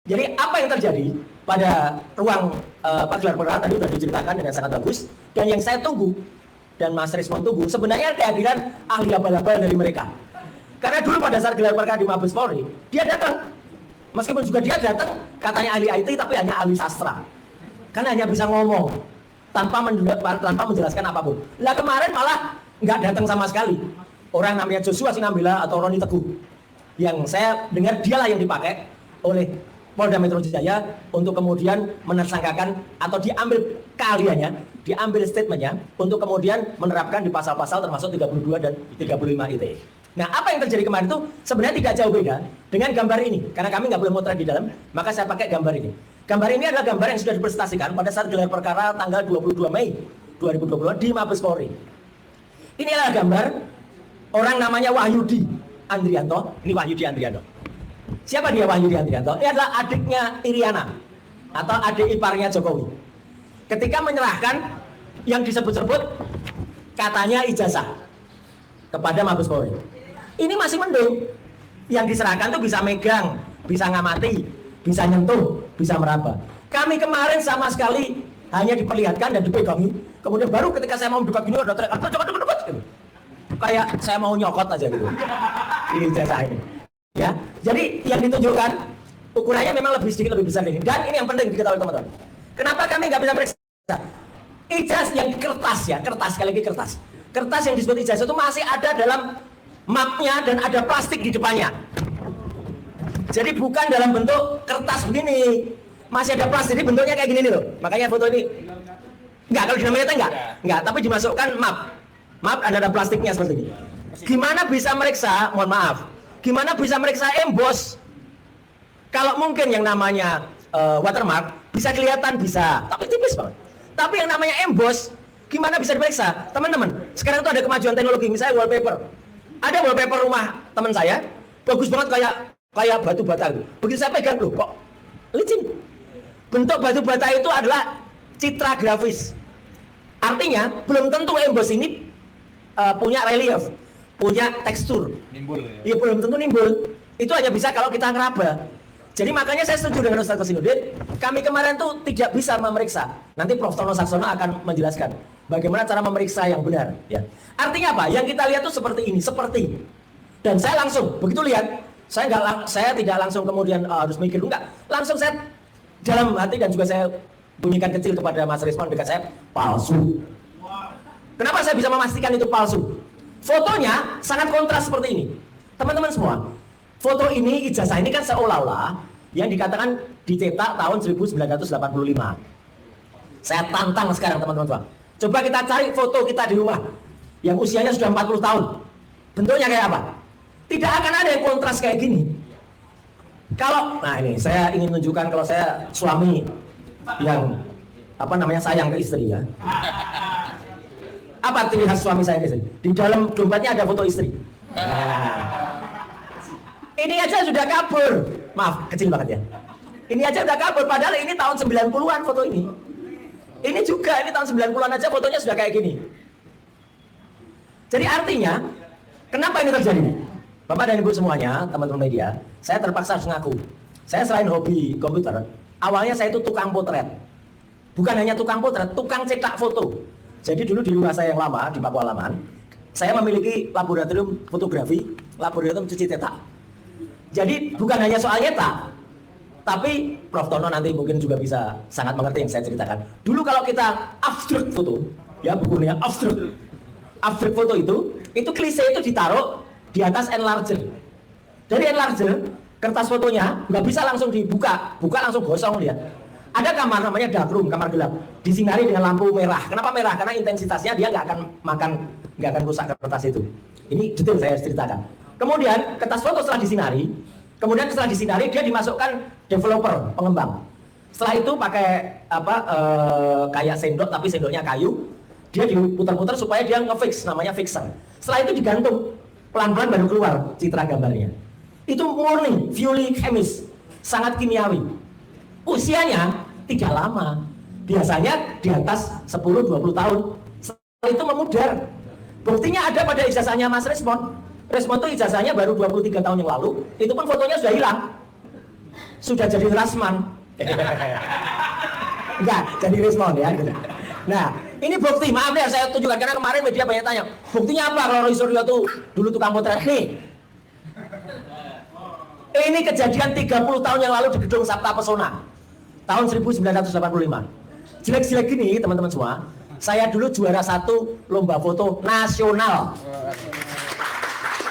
Jadi apa yang terjadi pada ruang gelar perkara tadi sudah diceritakan dengan sangat bagus, dan yang saya tunggu dan Mas Rismon tunggu sebenarnya kehadiran ahli abal-abal dari mereka. Karena dulu pada saat gelar perkara di Mabes Polri, dia datang, meskipun juga dia datang katanya ahli IT tapi hanya ahli sastra, karena hanya bisa ngomong tanpa menjelaskan apapun. Lah kemarin malah nggak datang sama sekali. Orang namanya Joshua Sinambela atau Roni Teguh, yang saya dengar dialah yang dipakai oleh Polda Metro Jaya untuk kemudian menersangkakan atau diambil keahliannya, diambil statementnya untuk kemudian menerapkan di pasal-pasal termasuk 32 dan 35 ITE. Nah, apa yang terjadi kemarin itu sebenarnya tidak jauh beda dengan gambar ini. Karena kami nggak boleh motret di dalam, maka saya pakai gambar ini. Gambar ini adalah gambar yang sudah dipresentasikan pada saat gelar perkara tanggal 22 Mei 2022 di Mabes Polri. Ini adalah gambar orang namanya Wahyudi Andrianto. Ini Wahyudi Andrianto. Siapa dia Wahyudi Andrianto? Dia adalah adiknya Iriana atau adik iparnya Jokowi. Ketika menyerahkan yang disebut-sebut katanya ijazah kepada Mabes Polri. Ini masih mending. Yang diserahkan tuh bisa megang, bisa ngamati, bisa nyentuh, bisa meraba. Kami kemarin sama sekali hanya diperlihatkan dan dipegangi. Kemudian baru ketika saya mau dekat gini ada teriak, gitu. Kayak saya mau nyokot aja gitu. Ini ijazah ini. Ya, jadi yang ditunjukkan ukurannya memang sedikit lebih besar ini. Dan ini yang penting diketahui teman-teman. Kenapa kami nggak bisa periksa? Ijazah yang kertas ya, kertas sekali lagi kertas. Kertas yang disebut ijazah itu masih ada dalam mapnya dan ada plastik di depannya. Jadi bukan dalam bentuk kertas begini, masih ada plastik. Jadi bentuknya kayak gini nih loh. Makanya foto ini enggak, kalau dinamanya enggak, tapi dimasukkan map ada plastiknya seperti ini. Gimana bisa meriksa? Mohon maaf. Gimana bisa meriksa emboss? Kalau mungkin yang namanya watermark bisa kelihatan bisa, tapi tipis banget. Tapi yang namanya emboss, gimana bisa diperiksa? Teman-teman, sekarang itu ada kemajuan teknologi, misalnya wallpaper. Ada wallpaper rumah teman saya, bagus banget kayak batu bata gitu. Begitu saya pegang loh, kok licin. Bentuk batu bata itu adalah citra grafis. Artinya belum tentu emboss ini punya relief, punya tekstur. Nimbul ya? Iya, belum tentu nimbul. Itu hanya bisa kalau kita ngeraba. Jadi makanya saya setuju dengan Ustaz Kosinudin. Kami kemarin tuh tidak bisa memeriksa. Nanti Prof. Tono Saksono akan menjelaskan bagaimana cara memeriksa yang benar. Ya. Artinya apa? Yang kita lihat tuh seperti ini, seperti. Dan saya langsung begitu lihat, saya tidak langsung kemudian harus mikir enggak. Langsung saya dalam hati dan juga saya bunyikan kecil kepada Mas Rismon dekat saya, palsu. Kenapa saya bisa memastikan itu palsu? Fotonya sangat kontras seperti ini. Teman-teman semua, foto ini, ijazah ini kan seolah-olah yang dikatakan dicetak tahun 1985. Saya tantang sekarang teman-teman semua. Coba kita cari foto kita di rumah yang usianya sudah 40 tahun. Bentuknya kayak apa? Tidak akan ada yang kontras kayak gini. Nah ini saya ingin tunjukkan kalau saya suami yang sayang ke istri ya. Apa ciri khas suami saya ke istri? Di dalam dompetnya ada foto istri. Ini aja sudah kabur. Maaf, kecil banget ya. Ini aja sudah kabur, padahal ini tahun 90-an foto ini. Ini juga, ini tahun 90-an aja fotonya sudah kayak gini. Jadi artinya, kenapa ini terjadi? Bapak dan Ibu semuanya, teman-teman media, saya terpaksa harus ngaku. Saya selain hobi komputer, awalnya saya itu tukang potret. Bukan hanya tukang potret, tukang cetak foto. Jadi dulu di rumah saya yang lama, di Papua Laman, saya memiliki laboratorium fotografi, laboratorium cuci cetak. Jadi bukan hanya soal nyetak, tapi Prof. Tono nanti mungkin juga bisa sangat mengerti yang saya ceritakan. Dulu kalau kita abstrak foto, ya bukunya abstrak foto itu klise itu ditaruh di atas enlarger. Dari enlarger, kertas fotonya nggak bisa langsung dibuka, langsung gosong dia. Ada kamar namanya dark room, kamar gelap, disinari dengan lampu merah. Kenapa merah? Karena intensitasnya dia nggak akan rusak kertas itu. Ini detail saya ceritakan. Kemudian kertas foto setelah disinari dia dimasukkan developer, pengembang. Setelah itu pakai kayak sendok tapi sendoknya kayu, dia diputar-putar supaya dia ngefix, namanya fixer. Setelah itu digantung, pelan-pelan baru keluar citra gambarnya. Itu murni, purely chemis, sangat kimiawi. Usianya tidak lama, biasanya di atas 10-20 tahun. Setelah itu memudar. Buktinya ada pada ijazahnya Mas Rismon. Rismon itu ijazahnya baru 23 tahun yang lalu, itu pun fotonya sudah hilang. sudah jadi Rasman. Enggak, jadi Rismon ya gitu. Nah, ini bukti, maaf ya saya tunjukkan karena kemarin media banyak tanya, buktinya apa kalau Roy Suryo tuh dulu tukang potret nih. Ini kejadian 30 tahun yang lalu di Gedung Sabta Pesona tahun 1985. Jelek-jelek gini teman-teman semua, saya dulu juara 1 lomba foto nasional.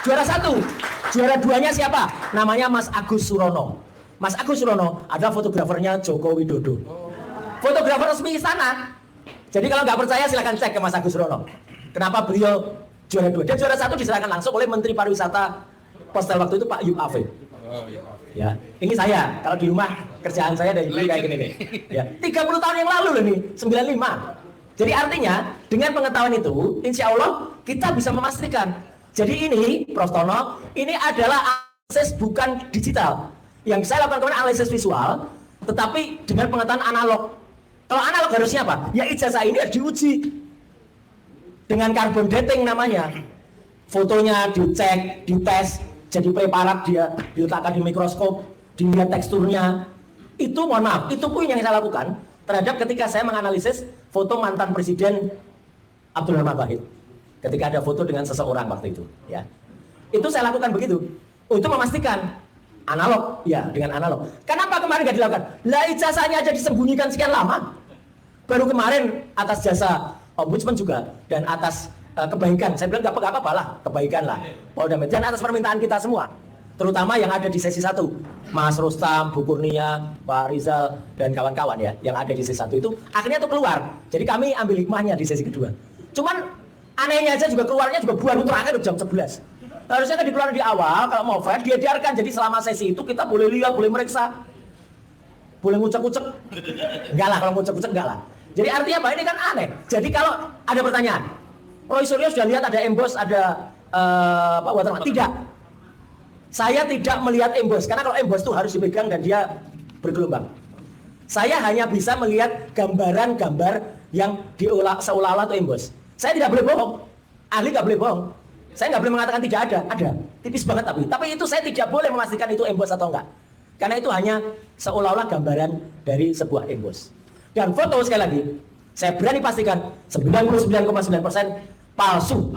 Juara 1, juara 2-nya siapa? Namanya Mas Agus Surono. Mas Agus Surono adalah fotografernya Joko Widodo. Fotografer resmi istana. Jadi kalau nggak percaya silahkan cek ke Mas Agus Surono. Kenapa beliau juara 2? Dia juara 1 diserahkan langsung oleh Menteri Pariwisata Postel waktu itu Pak Yub Afif. Ya, ini saya. Kalau di rumah kerjaan saya dari dulu kayak gini nih. Ya, 30 tahun yang lalu loh nih, 95. Jadi artinya dengan pengetahuan itu, insya Allah kita bisa memastikan. Jadi ini, Prof. Tono, ini adalah analisis bukan digital. Yang saya lakukan kemarin analisis visual, tetapi dengan pengetahuan analog. Kalau analog harusnya apa? Ya ijazah ini harus diuji dengan carbon dating namanya. Fotonya dicek, dites, jadi preparat dia diletakkan di mikroskop, dilihat teksturnya. Itu mohon maaf, itu pun yang saya lakukan terhadap ketika saya menganalisis foto mantan Presiden Abdul Rahman Wahid. Ketika ada foto dengan seseorang waktu itu, ya. Itu saya lakukan begitu untuk memastikan analog, ya dengan analog. Kenapa kemarin nggak dilakukan? Lah ijazahnya aja disembunyikan sekian lama. Baru kemarin atas jasa Ombudsman juga dan atas kebaikan, saya bilang nggak apa-apa lah, kebaikan lah. Polda Metro dan atas permintaan kita semua, terutama yang ada di sesi 1, Mas Rustam, Bu Kurnia, Pak Rizal dan kawan-kawan ya, yang ada di sesi 1 itu akhirnya itu keluar. Jadi kami ambil hikmahnya di sesi kedua. Cuman anehnya aja juga keluarnya juga baru terakhir jam 11. Harusnya kan dikeluarin di awal, kalau mau fair dia biarkan. Jadi selama sesi itu kita boleh lihat, boleh meriksa, boleh ngucek-ngucek. Enggak lah, kalau ngucek-ngucek enggak lah. Jadi artinya apa? Ini kan aneh. Jadi kalau ada pertanyaan, Roy Suryo sudah lihat ada emboss, ada Pak watermark? Tidak. Saya tidak melihat emboss, karena kalau emboss itu harus dipegang dan dia bergelombang. Saya hanya bisa melihat gambaran-gambar yang diolah seolah-olah itu emboss. Saya tidak boleh bohong. Ahli nggak boleh bohong. Saya nggak boleh mengatakan tidak ada, tipis banget tapi itu saya tidak boleh memastikan itu emboss atau enggak, karena itu hanya seolah-olah gambaran dari sebuah emboss. Dan foto sekali lagi, saya berani pastikan 99,9% palsu.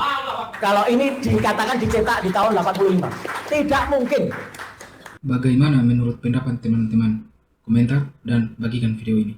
Kalau ini dikatakan dicetak di tahun 85, tidak mungkin. Bagaimana menurut pendapat teman-teman? Komentar dan bagikan video ini.